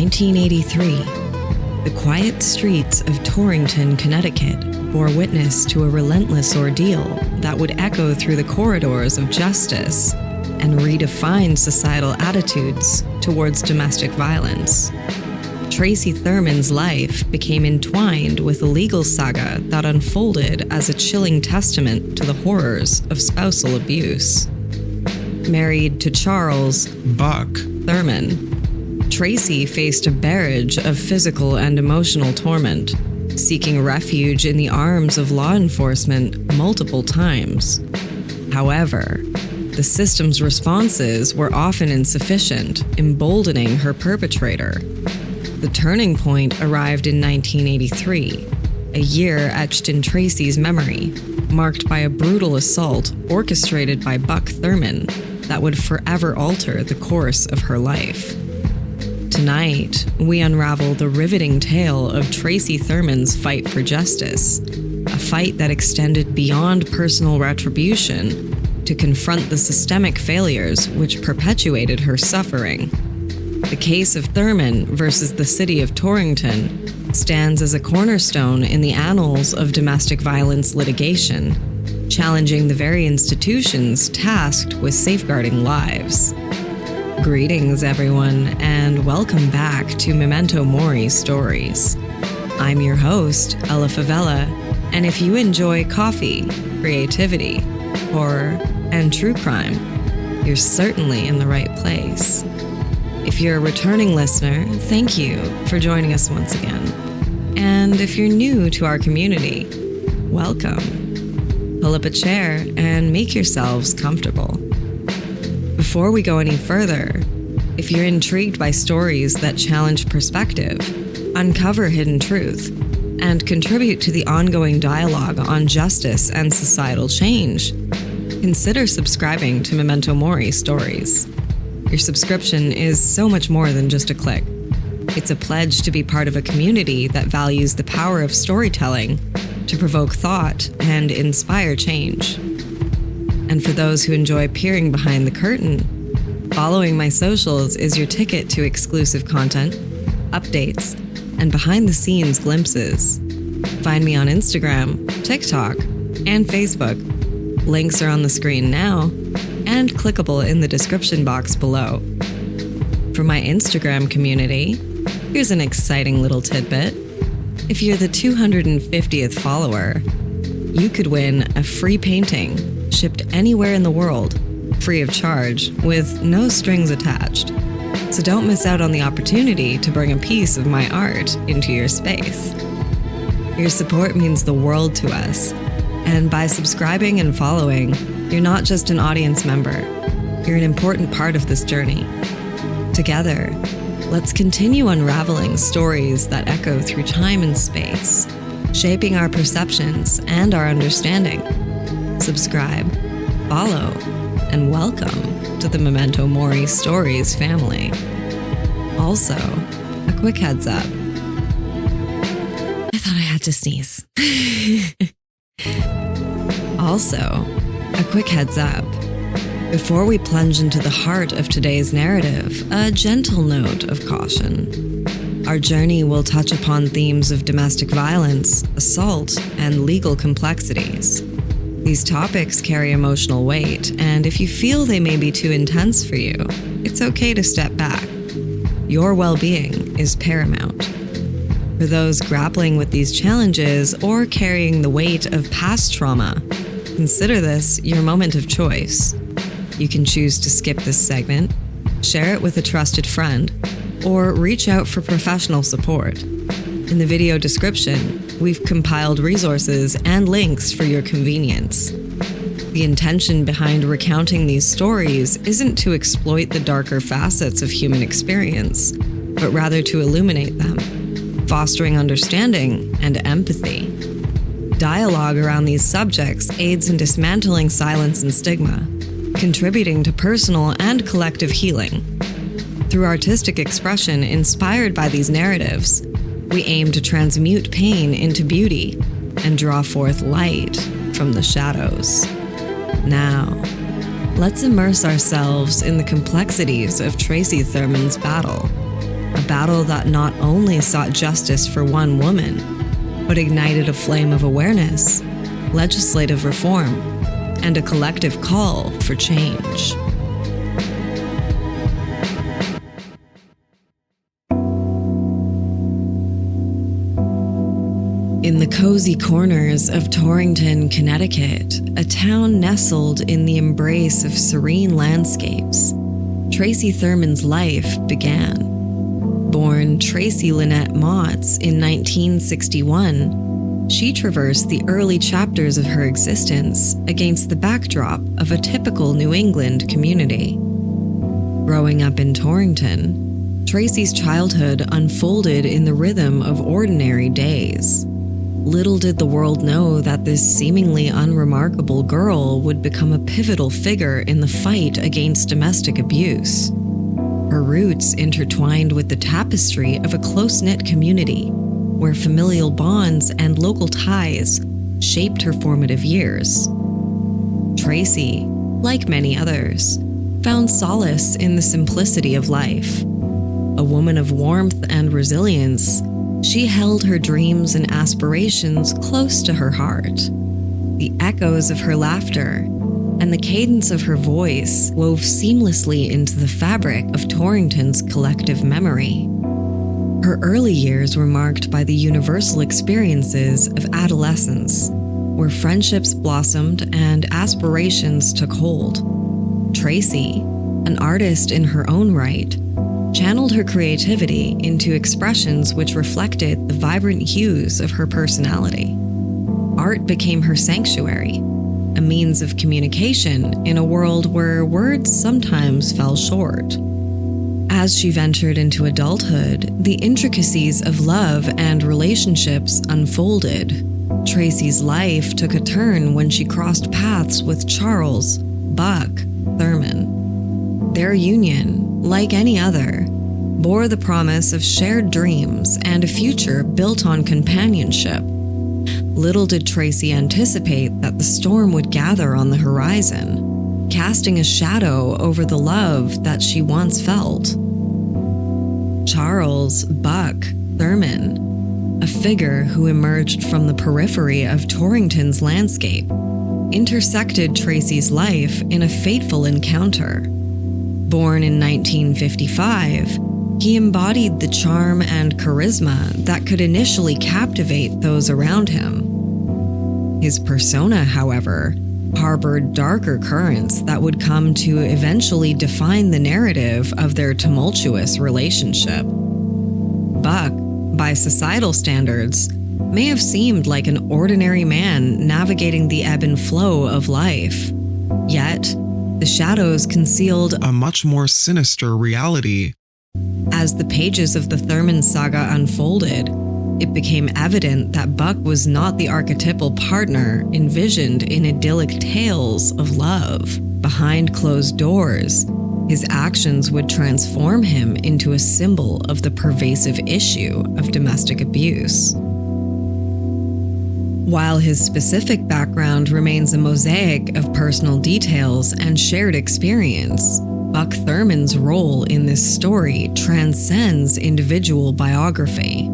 1983, the quiet streets of Torrington, Connecticut, bore witness to a relentless ordeal that would echo through the corridors of justice and redefine societal attitudes towards domestic violence. Tracey Thurman's life became entwined with a legal saga that unfolded as a chilling testament to the horrors of spousal abuse. Married to Charles Buck Thurman, Tracey faced a barrage of physical and emotional torment, seeking refuge in the arms of law enforcement multiple times. However, the system's responses were often insufficient, emboldening her perpetrator. The turning point arrived in 1983, a year etched in Tracey's memory, marked by a brutal assault orchestrated by Buck Thurman that would forever alter the course of her life. Tonight, we unravel the riveting tale of Tracey Thurman's fight for justice, a fight that extended beyond personal retribution to confront the systemic failures which perpetuated her suffering. The case of Thurman versus the city of Torrington stands as a cornerstone in the annals of domestic violence litigation, challenging the very institutions tasked with safeguarding lives. Greetings, everyone, and welcome back to Memento Mori Stories. I'm your host, Ella Favela, and if you enjoy coffee, creativity, horror, and true crime, you're certainly in the right place. If you're a returning listener, thank you for joining us once again. And if you're new to our community, welcome. Pull up a chair and make yourselves comfortable. Before we go any further, if you're intrigued by stories that challenge perspective, uncover hidden truth, and contribute to the ongoing dialogue on justice and societal change, consider subscribing to Memento Mori Stories. Your subscription is so much more than just a click. It's a pledge to be part of a community that values the power of storytelling to provoke thought and inspire change. And for those who enjoy peering behind the curtain, following my socials is your ticket to exclusive content, updates, and behind-the-scenes glimpses. Find me on Instagram, TikTok, and Facebook. Links are on the screen now and clickable in the description box below. For my Instagram community, here's an exciting little tidbit. If you're the 250th follower, you could win a free painting shipped anywhere in the world, free of charge, with no strings attached. So don't miss out on the opportunity to bring a piece of my art into your space. Your support means the world to us. And by subscribing and following, you're not just an audience member, you're an important part of this journey. Together, let's continue unraveling stories that echo through time and space, shaping our perceptions and our understanding. Subscribe, follow, and welcome to the Memento Mori Stories family. Also, a quick heads up. I thought I had to sneeze. Also, a quick heads up. Before we plunge into the heart of today's narrative, a gentle note of caution. Our journey will touch upon themes of domestic violence, assault, and legal complexities. These topics carry emotional weight, and if you feel they may be too intense for you, it's okay to step back. Your well-being is paramount. For those grappling with these challenges or carrying the weight of past trauma, consider this your moment of choice. You can choose to skip this segment, share it with a trusted friend, or reach out for professional support. In the video description, we've compiled resources and links for your convenience. The intention behind recounting these stories isn't to exploit the darker facets of human experience, but rather to illuminate them, fostering understanding and empathy. Dialogue around these subjects aids in dismantling silence and stigma, contributing to personal and collective healing. Through artistic expression inspired by these narratives, we aim to transmute pain into beauty and draw forth light from the shadows. Now, let's immerse ourselves in the complexities of Tracey Thurman's battle, a battle that not only sought justice for one woman, but ignited a flame of awareness, legislative reform, and a collective call for change. In the cozy corners of Torrington, Connecticut, a town nestled in the embrace of serene landscapes, Tracey Thurman's life began. Born Tracey Lynette Motts in 1961, she traversed the early chapters of her existence against the backdrop of a typical New England community. Growing up in Torrington, Tracey's childhood unfolded in the rhythm of ordinary days. Little did the world know that this seemingly unremarkable girl would become a pivotal figure in the fight against domestic abuse. Her roots intertwined with the tapestry of a close-knit community, where familial bonds and local ties shaped her formative years. Tracey, like many others, found solace in the simplicity of life. A woman of warmth and resilience, she held her dreams and aspirations close to her heart. The echoes of her laughter and the cadence of her voice wove seamlessly into the fabric of Torrington's collective memory. Her early years were marked by the universal experiences of adolescence, where friendships blossomed and aspirations took hold. Tracey, an artist in her own right, channeled her creativity into expressions which reflected the vibrant hues of her personality. Art became her sanctuary, a means of communication in a world where words sometimes fell short. As she ventured into adulthood, the intricacies of love and relationships unfolded. Tracey's life took a turn when she crossed paths with Charles "Buck" Thurman. Their union, like any other, bore the promise of shared dreams and a future built on companionship. Little did Tracey anticipate that the storm would gather on the horizon, casting a shadow over the love that she once felt. Charles "Buck" Thurman, a figure who emerged from the periphery of Torrington's landscape, intersected Tracey's life in a fateful encounter. Born in 1955, he embodied the charm and charisma that could initially captivate those around him. His persona, however, harbored darker currents that would come to eventually define the narrative of their tumultuous relationship. Buck, by societal standards, may have seemed like an ordinary man navigating the ebb and flow of life. Yet, the shadows concealed a much more sinister reality. As the pages of the Thurman saga unfolded, it became evident that Buck was not the archetypal partner envisioned in idyllic tales of love. Behind closed doors, his actions would transform him into a symbol of the pervasive issue of domestic abuse. While his specific background remains a mosaic of personal details and shared experience, Buck Thurman's role in this story transcends individual biography.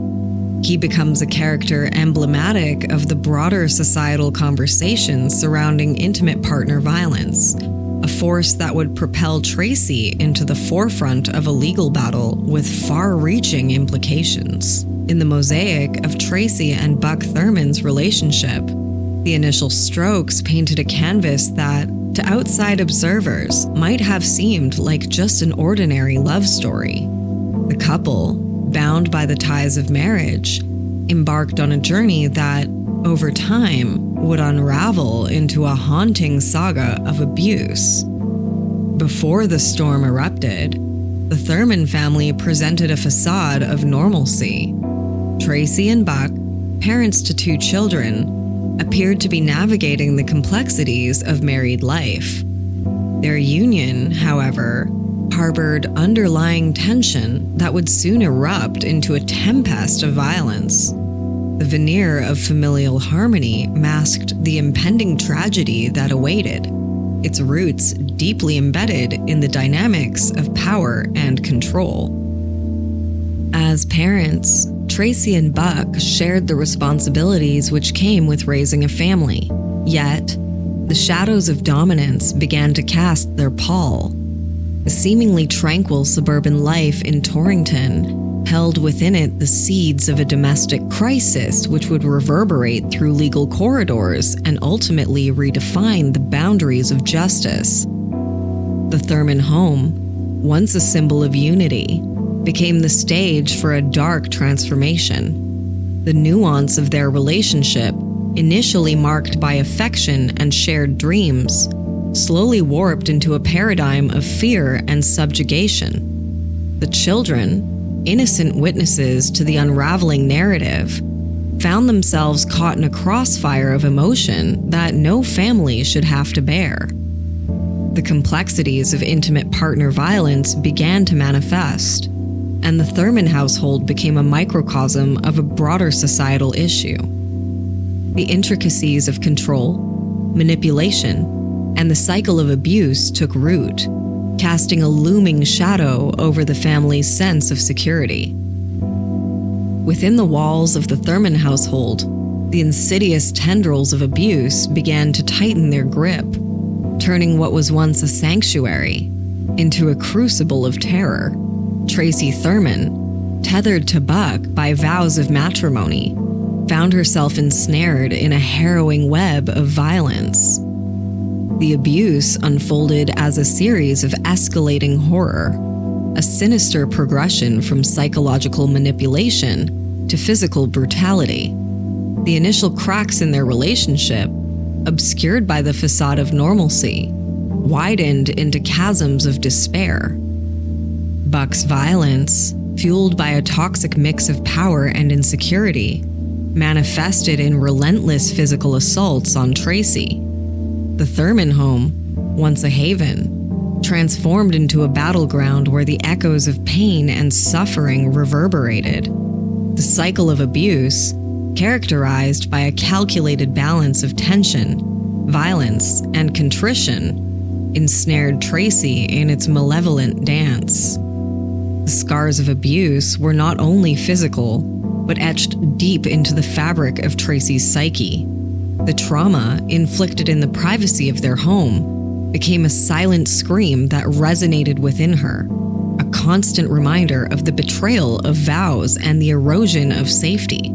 He becomes a character emblematic of the broader societal conversation surrounding intimate partner violence, a force that would propel Tracey into the forefront of a legal battle with far-reaching implications. In the mosaic of Tracey and Buck Thurman's relationship, the initial strokes painted a canvas that, to outside observers, might have seemed like just an ordinary love story. The couple, bound by the ties of marriage, embarked on a journey that, over time, would unravel into a haunting saga of abuse. Before the storm erupted, the Thurman family presented a facade of normalcy. Tracey and Buck, parents to 2 children, appeared to be navigating the complexities of married life. Their union, however, harbored underlying tension that would soon erupt into a tempest of violence. The veneer of familial harmony masked the impending tragedy that awaited, its roots deeply embedded in the dynamics of power and control. As parents, Tracey and Buck shared the responsibilities which came with raising a family. Yet, the shadows of dominance began to cast their pall. The seemingly tranquil suburban life in Torrington held within it the seeds of a domestic crisis which would reverberate through legal corridors and ultimately redefine the boundaries of justice. The Thurman home, once a symbol of unity, became the stage for a dark transformation. The nuance of their relationship, initially marked by affection and shared dreams, slowly warped into a paradigm of fear and subjugation. The children, innocent witnesses to the unraveling narrative, found themselves caught in a crossfire of emotion that no family should have to bear. The complexities of intimate partner violence began to manifest, and the Thurman household became a microcosm of a broader societal issue. The intricacies of control, manipulation, and the cycle of abuse took root, casting a looming shadow over the family's sense of security. Within the walls of the Thurman household, the insidious tendrils of abuse began to tighten their grip, turning what was once a sanctuary into a crucible of terror. Tracey Thurman, tethered to Buck by vows of matrimony, found herself ensnared in a harrowing web of violence. The abuse unfolded as a series of escalating horror, a sinister progression from psychological manipulation to physical brutality. The initial cracks in their relationship, obscured by the facade of normalcy, widened into chasms of despair. Buck's violence, fueled by a toxic mix of power and insecurity, manifested in relentless physical assaults on Tracey. The Thurman home, once a haven, transformed into a battleground where the echoes of pain and suffering reverberated. The cycle of abuse, characterized by a calculated balance of tension, violence, and contrition, ensnared Tracey in its malevolent dance. The scars of abuse were not only physical, but etched deep into the fabric of Tracey's psyche. The trauma, inflicted in the privacy of their home, became a silent scream that resonated within her, a constant reminder of the betrayal of vows and the erosion of safety.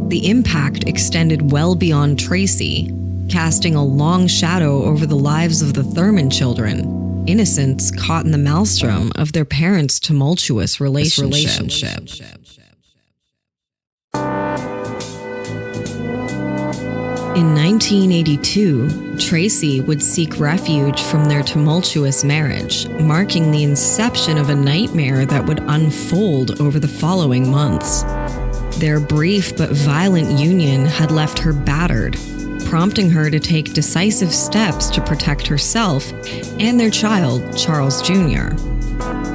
The impact extended well beyond Tracey, casting a long shadow over the lives of the Thurman children, innocents caught in the maelstrom of their parents' tumultuous relationship. In 1982, Tracey would seek refuge from their tumultuous marriage, marking the inception of a nightmare that would unfold over the following months. Their brief but violent union had left her battered, prompting her to take decisive steps to protect herself and their child, Charles Jr.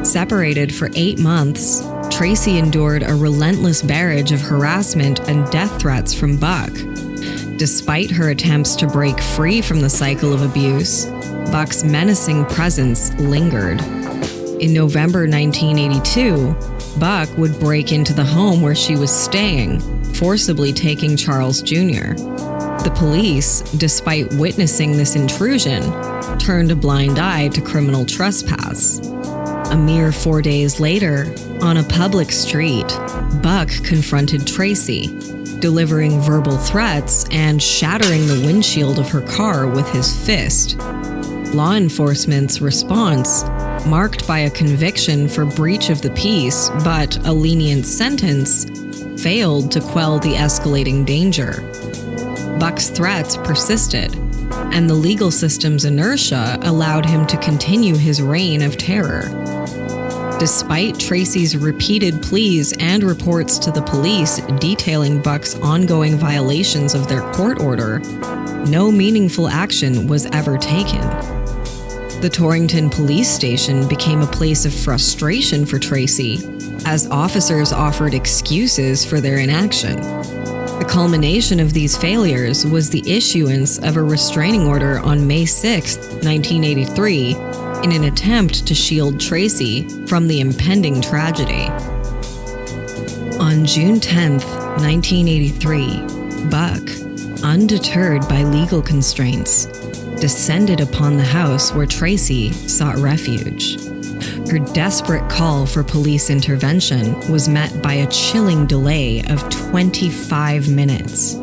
Separated for 8 months, Tracey endured a relentless barrage of harassment and death threats from Buck. Despite her attempts to break free from the cycle of abuse, Buck's menacing presence lingered. In November 1982, Buck would break into the home where she was staying, forcibly taking Charles Jr. The police, despite witnessing this intrusion, turned a blind eye to criminal trespass. A mere 4 days later, on a public street, Buck confronted Tracey, delivering verbal threats and shattering the windshield of her car with his fist. Law enforcement's response, marked by a conviction for breach of the peace but a lenient sentence, failed to quell the escalating danger. Buck's threats persisted, and the legal system's inertia allowed him to continue his reign of terror. Despite Tracey's repeated pleas and reports to the police detailing Buck's ongoing violations of their court order, no meaningful action was ever taken. The Torrington police station became a place of frustration for Tracey, as officers offered excuses for their inaction. The culmination of these failures was the issuance of a restraining order on May 6, 1983, in an attempt to shield Tracey from the impending tragedy. On June 10th, 1983, Buck, undeterred by legal constraints, descended upon the house where Tracey sought refuge. Her desperate call for police intervention was met by a chilling delay of 25 minutes,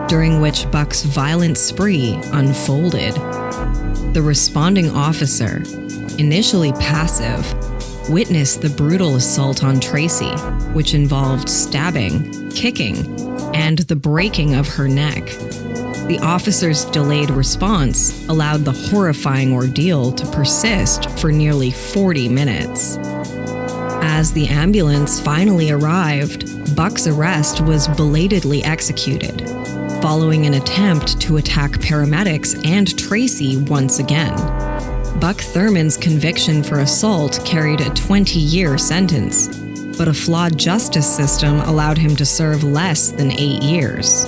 during which Buck's violent spree unfolded. The responding officer, initially passive, witnessed the brutal assault on Tracey, which involved stabbing, kicking, and the breaking of her neck. The officer's delayed response allowed the horrifying ordeal to persist for nearly 40 minutes. As the ambulance finally arrived, Buck's arrest was belatedly executed, following an attempt to attack paramedics and Tracey once again. Buck Thurman's conviction for assault carried a 20-year sentence, but a flawed justice system allowed him to serve less than 8 years.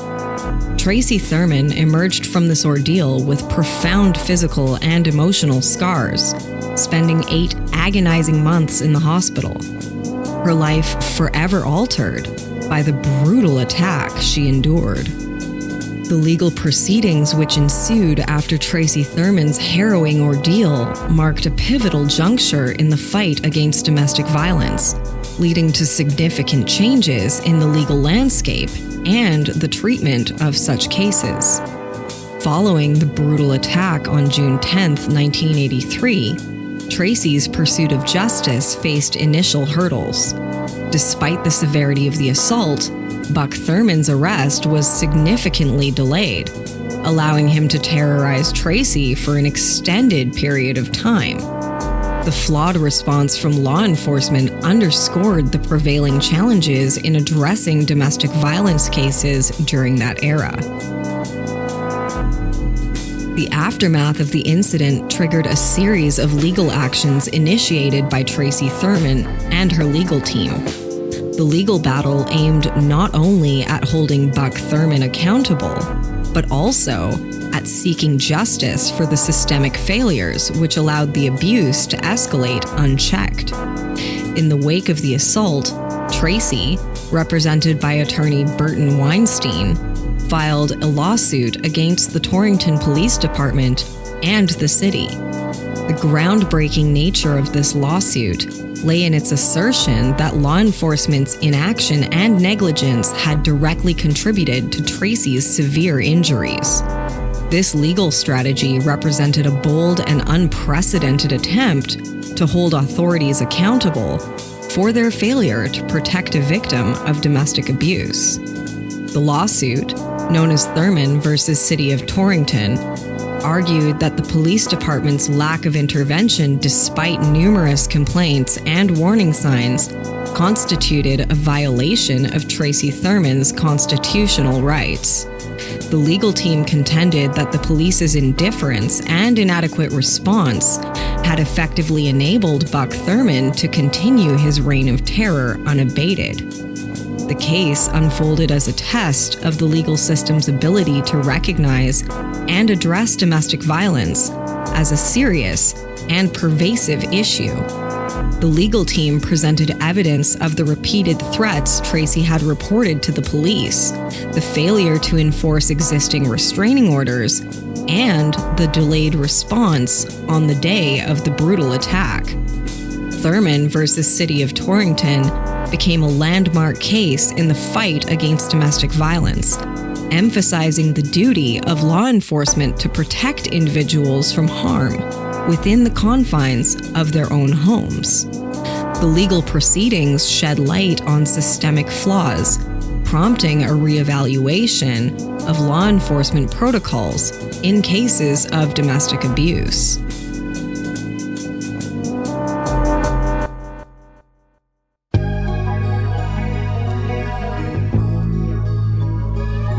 Tracey Thurman emerged from this ordeal with profound physical and emotional scars, spending 8 agonizing months in the hospital. Her life forever altered by the brutal attack she endured. The legal proceedings which ensued after Tracey Thurman's harrowing ordeal marked a pivotal juncture in the fight against domestic violence, leading to significant changes in the legal landscape and the treatment of such cases. Following the brutal attack on June 10, 1983, Tracey's pursuit of justice faced initial hurdles. Despite the severity of the assault, Buck Thurman's arrest was significantly delayed, allowing him to terrorize Tracey for an extended period of time. The flawed response from law enforcement underscored the prevailing challenges in addressing domestic violence cases during that era. The aftermath of the incident triggered a series of legal actions initiated by Tracey Thurman and her legal team. The legal battle aimed not only at holding Buck Thurman accountable, but also at seeking justice for the systemic failures which allowed the abuse to escalate unchecked. In the wake of the assault, Tracey, represented by attorney Burton Weinstein, filed a lawsuit against the Torrington Police Department and the city. The groundbreaking nature of this lawsuit lay in its assertion that law enforcement's inaction and negligence had directly contributed to Tracey's severe injuries. This legal strategy represented a bold and unprecedented attempt to hold authorities accountable for their failure to protect a victim of domestic abuse. The lawsuit, known as Thurman versus City of Torrington, argued that the police department's lack of intervention despite numerous complaints and warning signs constituted a violation of Tracey Thurman's constitutional rights. The legal team contended that the police's indifference and inadequate response had effectively enabled Buck Thurman to continue his reign of terror unabated. The case unfolded as a test of the legal system's ability to recognize and address domestic violence as a serious and pervasive issue. The legal team presented evidence of the repeated threats Tracey had reported to the police, the failure to enforce existing restraining orders, and the delayed response on the day of the brutal attack. Thurman versus City of Torrington became a landmark case in the fight against domestic violence, emphasizing the duty of law enforcement to protect individuals from harm within the confines of their own homes. The legal proceedings shed light on systemic flaws, prompting a reevaluation of law enforcement protocols in cases of domestic abuse.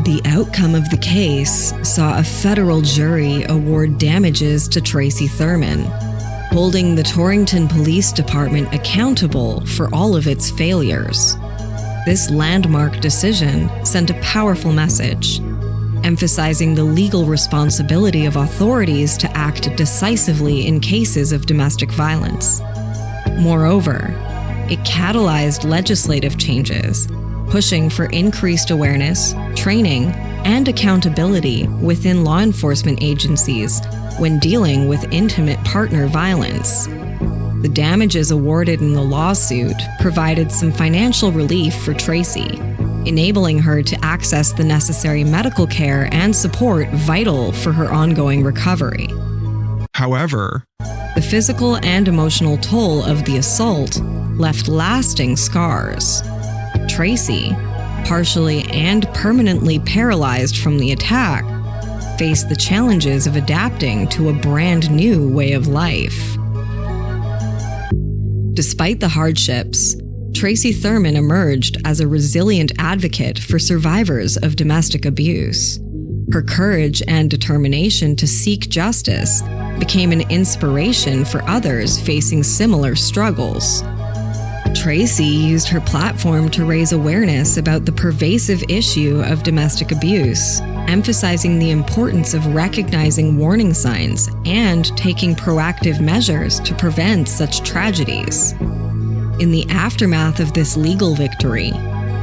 The outcome of the case saw a federal jury award damages to Tracey Thurman, holding the Torrington Police Department accountable for all of its failures. This landmark decision sent a powerful message, emphasizing the legal responsibility of authorities to act decisively in cases of domestic violence. Moreover, it catalyzed legislative changes, pushing for increased awareness, training, and accountability within law enforcement agencies when dealing with intimate partner violence. The damages awarded in the lawsuit provided some financial relief for Tracey, enabling her to access the necessary medical care and support vital for her ongoing recovery. However, the physical and emotional toll of the assault left lasting scars. Tracey, partially and permanently paralyzed from the attack, faced the challenges of adapting to a brand new way of life. Despite the hardships, Tracey Thurman emerged as a resilient advocate for survivors of domestic abuse. Her courage and determination to seek justice became an inspiration for others facing similar struggles. Tracey used her platform to raise awareness about the pervasive issue of domestic abuse, emphasizing the importance of recognizing warning signs and taking proactive measures to prevent such tragedies. In the aftermath of this legal victory,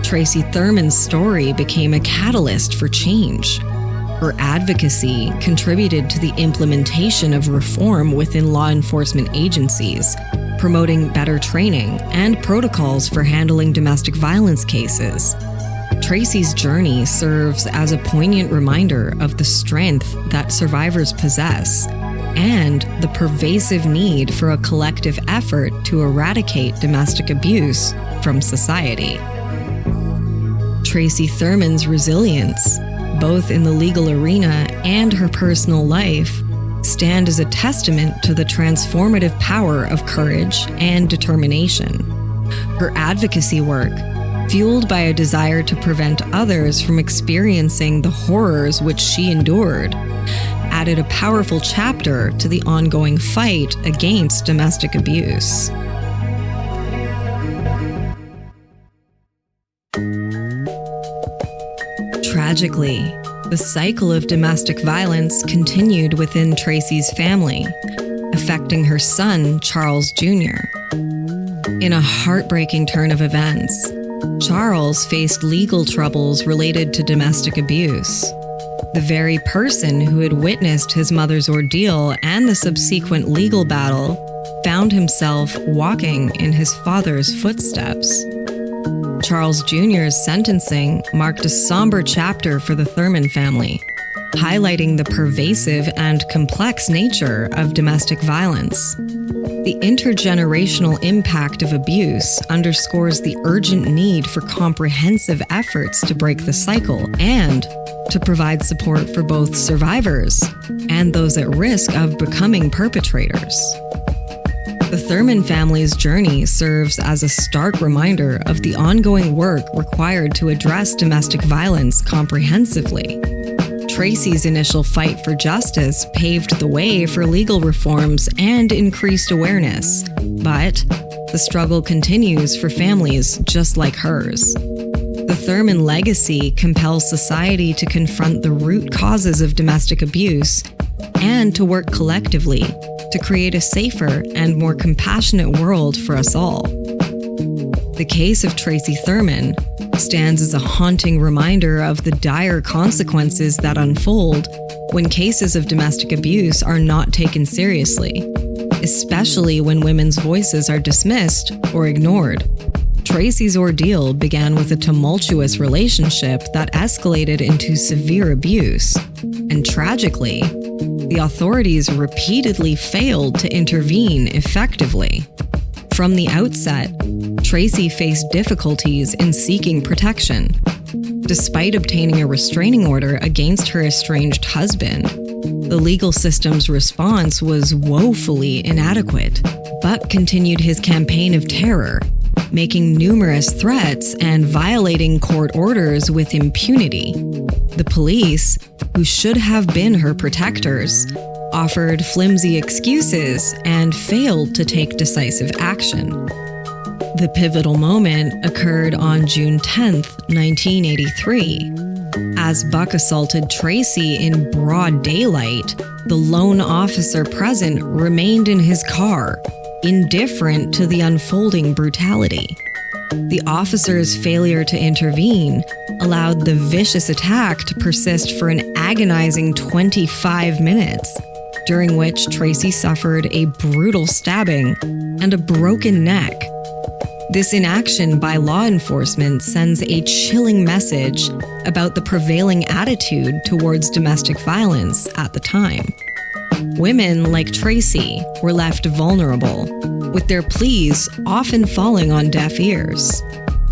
Tracey Thurman's story became a catalyst for change. Her advocacy contributed to the implementation of reform within law enforcement agencies, promoting better training and protocols for handling domestic violence cases. Tracey's journey serves as a poignant reminder of the strength that survivors possess and the pervasive need for a collective effort to eradicate domestic abuse from society. Tracey Thurman's resilience, both in the legal arena and her personal life, stand as a testament to the transformative power of courage and determination. Her advocacy work, fueled by a desire to prevent others from experiencing the horrors which she endured, added a powerful chapter to the ongoing fight against domestic abuse. Tragically, the cycle of domestic violence continued within Tracey's family, affecting her son, Charles Jr. In a heartbreaking turn of events, Charles faced legal troubles related to domestic abuse. The very person who had witnessed his mother's ordeal and the subsequent legal battle found himself walking in his father's footsteps. Charles Jr.'s sentencing marked a somber chapter for the Thurman family, highlighting the pervasive and complex nature of domestic violence. The intergenerational impact of abuse underscores the urgent need for comprehensive efforts to break the cycle and to provide support for both survivors and those at risk of becoming perpetrators. The Thurman family's journey serves as a stark reminder of the ongoing work required to address domestic violence comprehensively. Tracey's initial fight for justice paved the way for legal reforms and increased awareness, but the struggle continues for families just like hers. The Thurman legacy compels society to confront the root causes of domestic abuse and to work collectively to create a safer and more compassionate world for us all. The case of Tracey Thurman stands as a haunting reminder of the dire consequences that unfold when cases of domestic abuse are not taken seriously, especially when women's voices are dismissed or ignored. Tracey's ordeal began with a tumultuous relationship that escalated into severe abuse, and tragically, the authorities repeatedly failed to intervene effectively. From the outset, Tracey faced difficulties in seeking protection. Despite obtaining a restraining order against her estranged husband, the legal system's response was woefully inadequate, but continued his campaign of terror, making numerous threats and violating court orders with impunity. The police, who should have been her protectors, offered flimsy excuses and failed to take decisive action. The pivotal moment occurred on June 10, 1983. As Buck assaulted Tracey in broad daylight, the lone officer present remained in his car, indifferent to the unfolding brutality. The officer's failure to intervene allowed the vicious attack to persist for an agonizing 25 minutes, during which Tracey suffered a brutal stabbing and a broken neck. This inaction by law enforcement sends a chilling message about the prevailing attitude towards domestic violence at the time. Women like Tracey were left vulnerable, with their pleas often falling on deaf ears.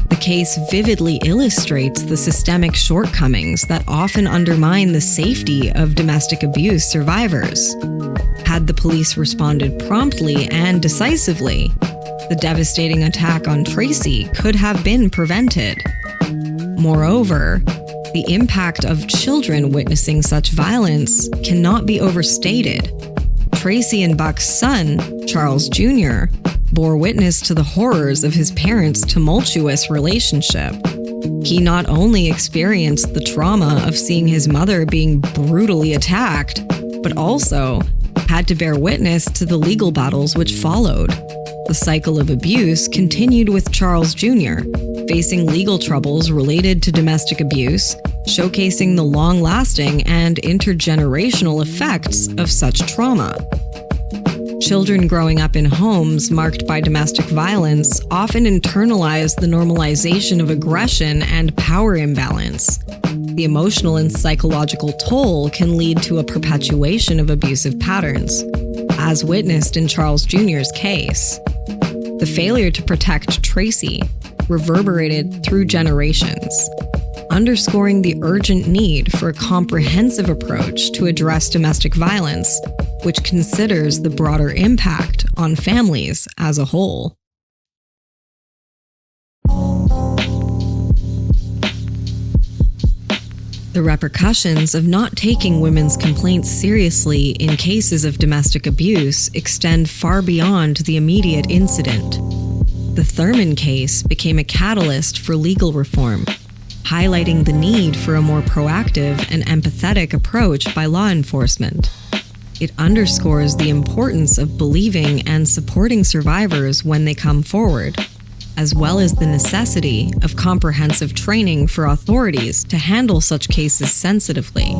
The case vividly illustrates the systemic shortcomings that often undermine the safety of domestic abuse survivors. Had the police responded promptly and decisively, the devastating attack on Tracey could have been prevented. Moreover, the impact of children witnessing such violence cannot be overstated. Tracey and Buck's son, Charles Jr., bore witness to the horrors of his parents' tumultuous relationship. He not only experienced the trauma of seeing his mother being brutally attacked, but also had to bear witness to the legal battles which followed. The cycle of abuse continued with Charles Jr., facing legal troubles related to domestic abuse, showcasing the long-lasting and intergenerational effects of such trauma. Children growing up in homes marked by domestic violence often internalize the normalization of aggression and power imbalance. The emotional and psychological toll can lead to a perpetuation of abusive patterns, as witnessed in Charles Jr.'s case. The failure to protect Tracey reverberated through generations, underscoring the urgent need for a comprehensive approach to address domestic violence, which considers the broader impact on families as a whole. The repercussions of not taking women's complaints seriously in cases of domestic abuse extend far beyond the immediate incident. The Thurman case became a catalyst for legal reform, highlighting the need for a more proactive and empathetic approach by law enforcement. It underscores the importance of believing and supporting survivors when they come forward, as well as the necessity of comprehensive training for authorities to handle such cases sensitively.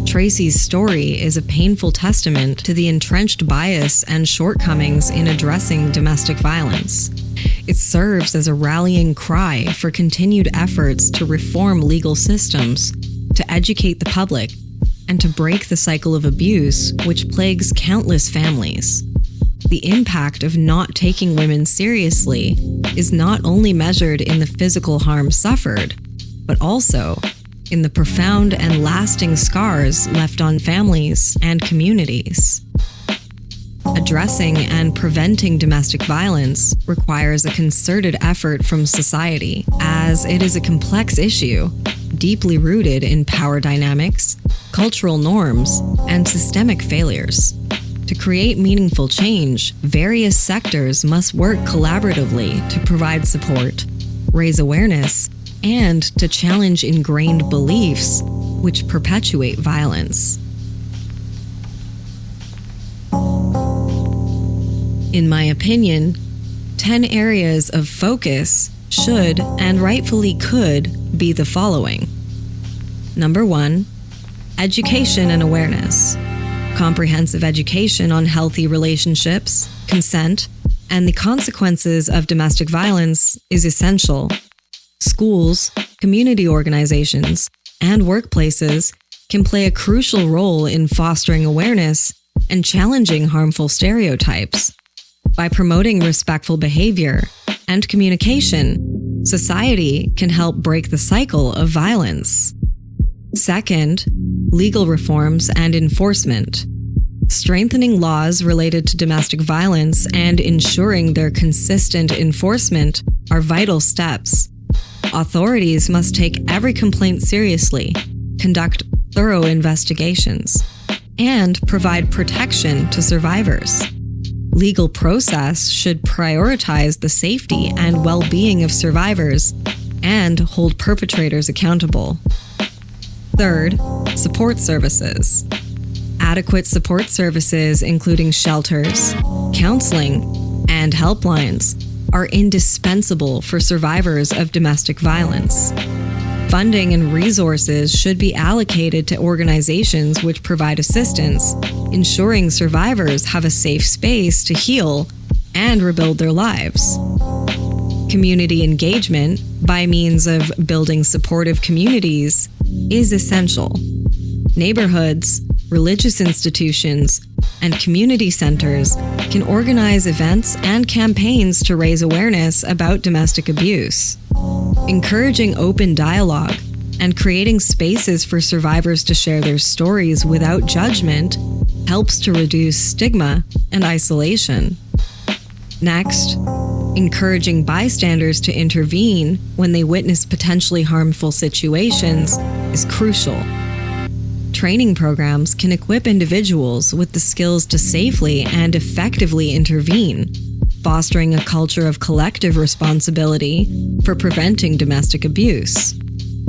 Tracey's story is a painful testament to the entrenched bias and shortcomings in addressing domestic violence. It serves as a rallying cry for continued efforts to reform legal systems, to educate the public, and to break the cycle of abuse which plagues countless families. The impact of not taking women seriously is not only measured in the physical harm suffered, but also in the profound and lasting scars left on families and communities. Addressing and preventing domestic violence requires a concerted effort from society, as it is a complex issue, deeply rooted in power dynamics, cultural norms, and systemic failures. To create meaningful change, various sectors must work collaboratively to provide support, raise awareness, and to challenge ingrained beliefs which perpetuate violence. In my opinion, 10 areas of focus should and rightfully could be the following. Number 1, education and awareness. Comprehensive education on healthy relationships, consent, and the consequences of domestic violence is essential. Schools, community organizations, and workplaces can play a crucial role in fostering awareness and challenging harmful stereotypes. By promoting respectful behavior and communication, society can help break the cycle of violence. Second, legal reforms and enforcement. Strengthening laws related to domestic violence and ensuring their consistent enforcement are vital steps. Authorities must take every complaint seriously, conduct thorough investigations, and provide protection to survivors. Legal process should prioritize the safety and well-being of survivors and hold perpetrators accountable. Third, support services. Adequate support services, including shelters, counseling, and helplines, are indispensable for survivors of domestic violence. Funding and resources should be allocated to organizations which provide assistance, ensuring survivors have a safe space to heal and rebuild their lives. Community engagement, by means of building supportive communities, is essential. Neighborhoods, religious institutions, and community centers can organize events and campaigns to raise awareness about domestic abuse. Encouraging open dialogue and creating spaces for survivors to share their stories without judgment helps to reduce stigma and isolation. Next, encouraging bystanders to intervene when they witness potentially harmful situations is crucial. Training programs can equip individuals with the skills to safely and effectively intervene, fostering a culture of collective responsibility for preventing domestic abuse.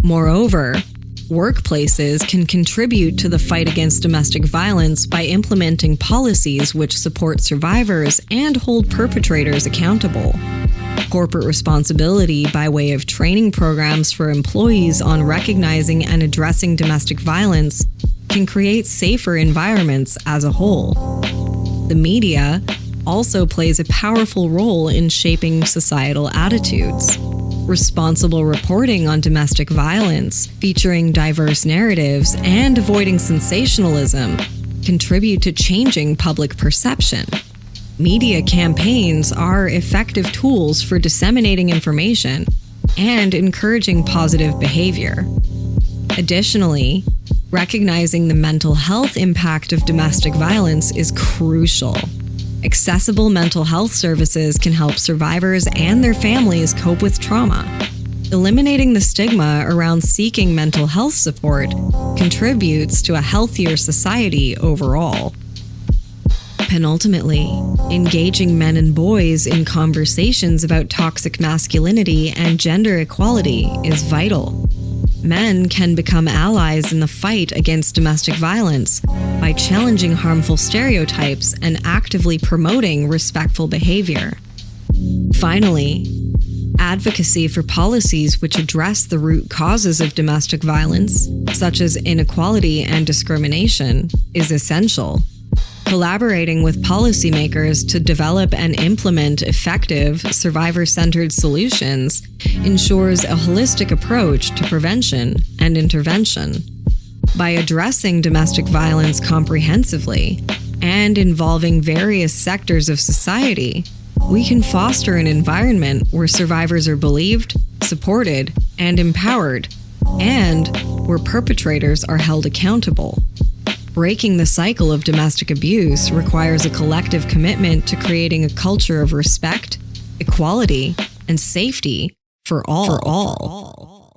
Moreover, workplaces can contribute to the fight against domestic violence by implementing policies which support survivors and hold perpetrators accountable. Corporate responsibility by way of training programs for employees on recognizing and addressing domestic violence can create safer environments as a whole. The media also plays a powerful role in shaping societal attitudes. Responsible reporting on domestic violence, featuring diverse narratives and avoiding sensationalism, contribute to changing public perception. Media campaigns are effective tools for disseminating information and encouraging positive behavior. Additionally, recognizing the mental health impact of domestic violence is crucial. Accessible mental health services can help survivors and their families cope with trauma. Eliminating the stigma around seeking mental health support contributes to a healthier society overall. Penultimately, engaging men and boys in conversations about toxic masculinity and gender equality is vital. Men can become allies in the fight against domestic violence by challenging harmful stereotypes and actively promoting respectful behavior. Finally, advocacy for policies which address the root causes of domestic violence, such as inequality and discrimination, is essential. Collaborating with policymakers to develop and implement effective, survivor-centered solutions ensures a holistic approach to prevention and intervention. By addressing domestic violence comprehensively and involving various sectors of society, we can foster an environment where survivors are believed, supported, and empowered, and where perpetrators are held accountable. Breaking the cycle of domestic abuse requires a collective commitment to creating a culture of respect, equality, and safety for all.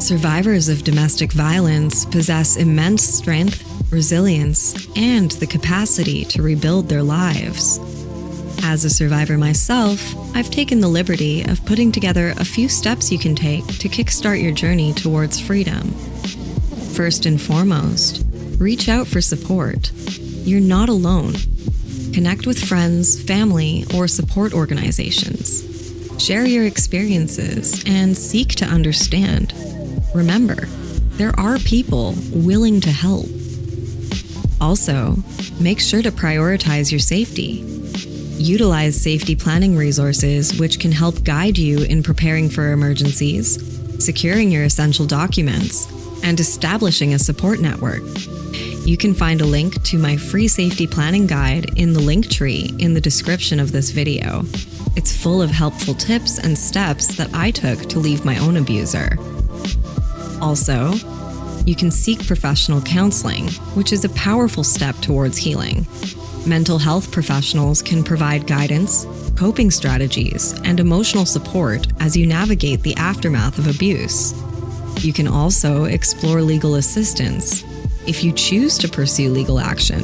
Survivors of domestic violence possess immense strength, resilience, and the capacity to rebuild their lives. As a survivor myself, I've taken the liberty of putting together a few steps you can take to kickstart your journey towards freedom. First and foremost, reach out for support. You're not alone. Connect with friends, family, or support organizations. Share your experiences and seek to understand. Remember, there are people willing to help. Also, make sure to prioritize your safety. Utilize safety planning resources which can help guide you in preparing for emergencies, securing your essential documents, and establishing a support network. You can find a link to my free safety planning guide in the link tree in the description of this video. It's full of helpful tips and steps that I took to leave my own abuser. Also, you can seek professional counseling, which is a powerful step towards healing. Mental health professionals can provide guidance, coping strategies, and emotional support as you navigate the aftermath of abuse. You can also explore legal assistance. If you choose to pursue legal action,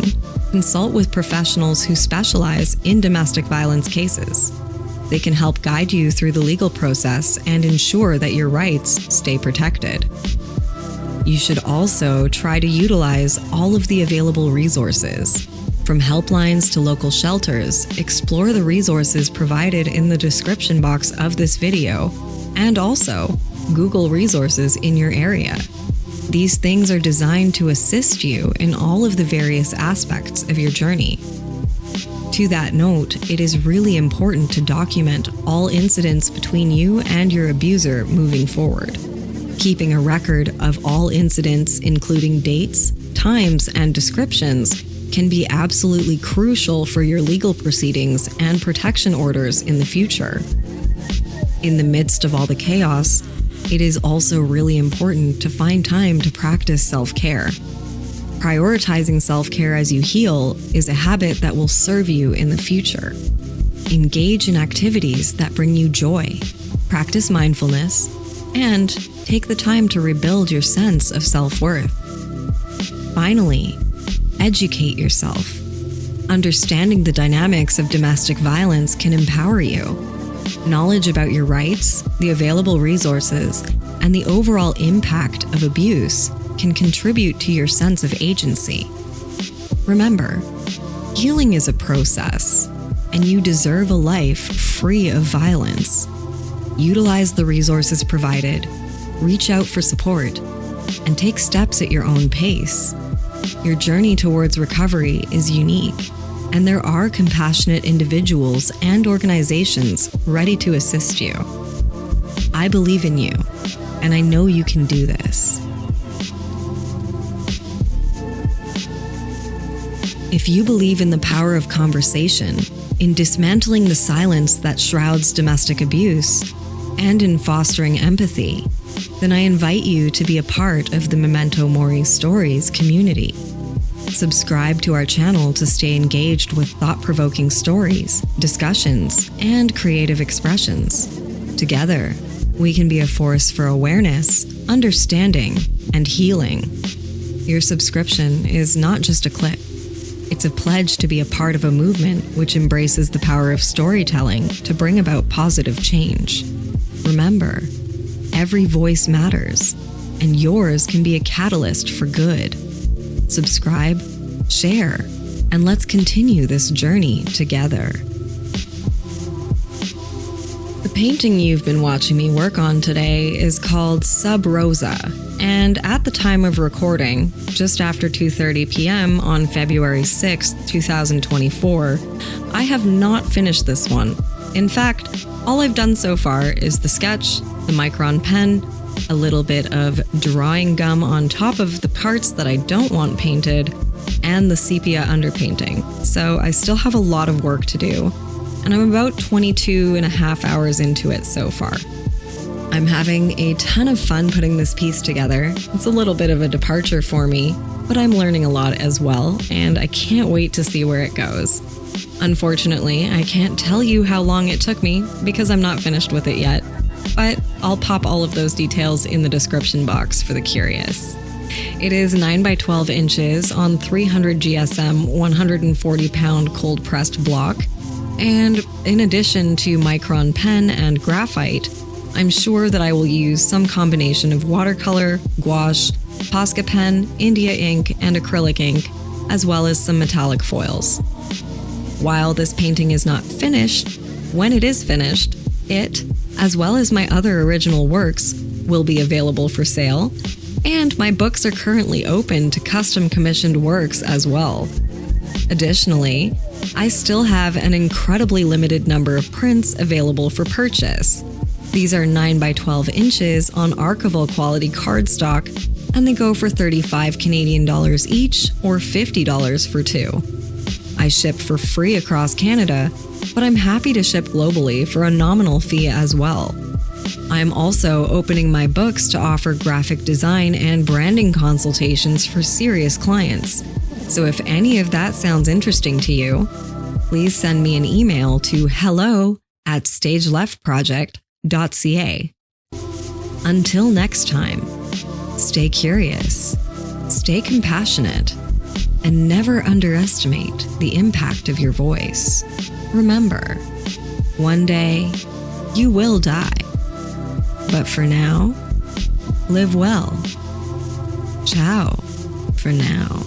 consult with professionals who specialize in domestic violence cases. They can help guide you through the legal process and ensure that your rights stay protected. You should also try to utilize all of the available resources. From helplines to local shelters, explore the resources provided in the description box of this video, and also Google resources in your area. These things are designed to assist you in all of the various aspects of your journey. To that note, it is really important to document all incidents between you and your abuser moving forward. Keeping a record of all incidents, including dates, times, and descriptions, can be absolutely crucial for your legal proceedings and protection orders in the future. In the midst of all the chaos, it is also really important to find time to practice self-care. Prioritizing self-care as you heal is a habit that will serve you in the future. Engage in activities that bring you joy, practice mindfulness, and take the time to rebuild your sense of self-worth. Finally, educate yourself. Understanding the dynamics of domestic violence can empower you. Knowledge about your rights, the available resources, and the overall impact of abuse can contribute to your sense of agency. Remember, healing is a process, and you deserve a life free of violence. Utilize the resources provided, reach out for support, and take steps at your own pace. Your journey towards recovery is unique, and there are compassionate individuals and organizations ready to assist you. I believe in you, and I know you can do this. If you believe in the power of conversation, in dismantling the silence that shrouds domestic abuse, and in fostering empathy, then I invite you to be a part of the Memento Mori Stories community. Subscribe to our channel to stay engaged with thought-provoking stories, discussions, and creative expressions. Together, we can be a force for awareness, understanding, and healing. Your subscription is not just a click. It's a pledge to be a part of a movement which embraces the power of storytelling to bring about positive change. Remember, every voice matters, and yours can be a catalyst for good. Subscribe, share, and let's continue this journey together. The painting you've been watching me work on today is called Sub Rosa, and at the time of recording, just after 2:30 p.m. on February 6, 2024, I have not finished this one. In fact, all I've done so far is the sketch, the Micron pen, a little bit of drawing gum on top of the parts that I don't want painted, and the sepia underpainting. So I still have a lot of work to do, and I'm about 22 and a half hours into it so far. I'm having a ton of fun putting this piece together. It's a little bit of a departure for me, but I'm learning a lot as well, and I can't wait to see where it goes. Unfortunately, I can't tell you how long it took me because I'm not finished with it yet, but I'll pop all of those details in the description box for the curious. It is 9 by 12 inches on 300 GSM 140-pound cold-pressed block, and in addition to Micron pen and graphite, I'm sure that I will use some combination of watercolor, gouache, Posca pen, India ink, and acrylic ink, as well as some metallic foils. While this painting is not finished, when it is finished, it, as well as my other original works, will be available for sale, and my books are currently open to custom commissioned works as well. Additionally, I still have an incredibly limited number of prints available for purchase. These are 9 by 12 inches on archival quality cardstock, and they go for $35 Canadian each or $50 for two. I ship for free across Canada, but I'm happy to ship globally for a nominal fee as well. I'm also opening my books to offer graphic design and branding consultations for serious clients. So if any of that sounds interesting to you, please send me an email to hello@stageleftproject.ca. Until next time, stay curious, stay compassionate, and never underestimate the impact of your voice. Remember, one day you will die. But for now, live well. Ciao for now.